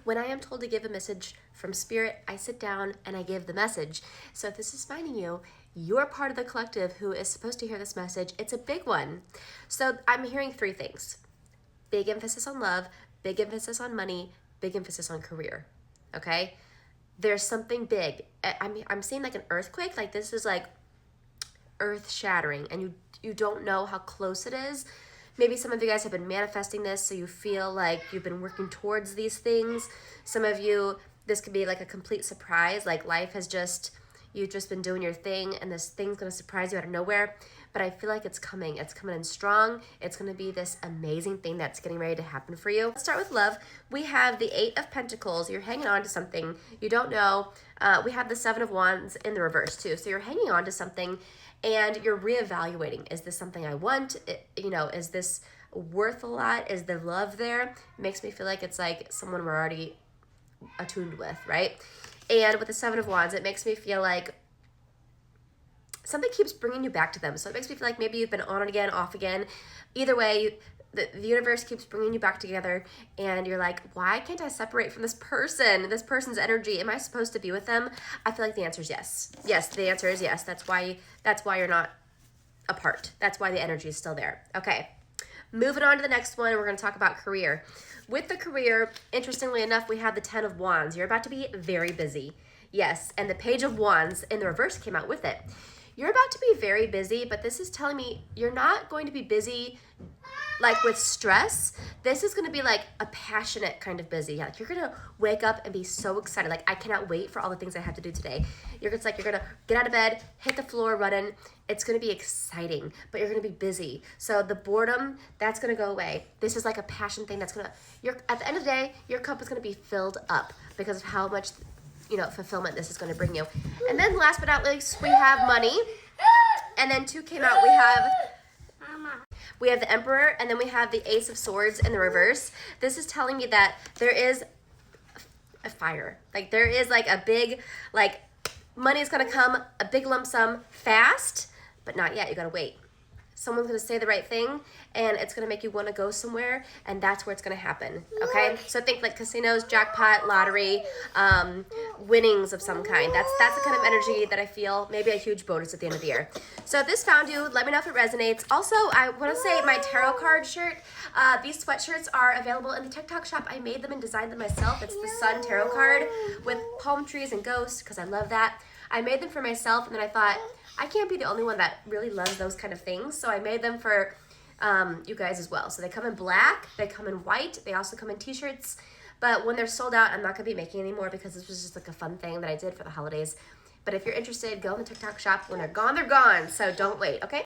When I am told to give a message from Spirit, I sit down and I give the message. So if this is finding you, you're part of the collective who is supposed to hear this message. It's a big one. So I'm hearing three things. Big emphasis on love, big emphasis on money, big emphasis on career. Okay? There's something big. I'm seeing like an earthquake. Like this is like earth shattering, and you don't know how close it is. Maybe some of you guys have been manifesting this, so you feel like you've been working towards these things. Some of you, this could be like a complete surprise. Like life has you've just been doing your thing, and this thing's gonna surprise you out of nowhere. But I feel like it's coming. It's coming in strong. It's gonna be this amazing thing that's getting ready to happen for you. Let's start with love. We have the Eight of Pentacles. You're hanging on to something. You don't know. We have the Seven of Wands in the reverse too. So you're hanging on to something and you're reevaluating. Is this something I want? Is this worth a lot? Is the love there? It makes me feel like it's like someone we're already attuned with, right? And with the Seven of Wands, it makes me feel like something keeps bringing you back to them. So it makes me feel like maybe you've been on again, off again. Either way, the universe keeps bringing you back together, and you're like, why can't I separate from this person? This person's energy. Am I supposed to be with them? I feel like the answer is yes. Yes, the answer is yes. That's why you're not apart. That's why the energy is still there. Okay. Moving on to the next one, we're going to talk about career. With the career, interestingly enough, we have the Ten of Wands. You're about to be very busy. Yes, and the Page of Wands in the reverse came out with it. You're about to be very busy, but this is telling me you're not going to be busy like with stress. This is going to be like a passionate kind of busy. Like you're going to wake up and be so excited. Like I cannot wait for all the things I have to do today. You're going to get out of bed, hit the floor running. It's going to be exciting, but you're going to be busy. So the boredom, that's going to go away. This is like a passion thing that's at the end of the day, your cup is going to be filled up because of how much fulfillment this is going to bring you. And then last but not least, we have money. And then two came out. We have the Emperor, and then we have the Ace of Swords in the reverse. This is telling me that there is a fire. Like there is like a big, like money is going to come, a big lump sum fast, but not yet. You got to wait. Someone's going to say the right thing, and it's going to make you want to go somewhere, and that's where it's going to happen, okay? So think like casinos, jackpot, lottery, winnings of some kind. That's the kind of energy that I feel, maybe a huge bonus at the end of the year. So if this found you, let me know if it resonates. Also, I want to say my tarot card shirt, these sweatshirts are available in the TikTok shop. I made them and designed them myself. It's the Sun Tarot card with palm trees and ghosts, because I love that. I made them for myself, and then I thought, I can't be the only one that really loves those kind of things. So I made them for you guys as well. So they come in black, they come in white, they also come in t-shirts. But when they're sold out, I'm not going to be making any more because this was just like a fun thing that I did for the holidays. But if you're interested, go in the TikTok shop. When they're gone, so don't wait, okay?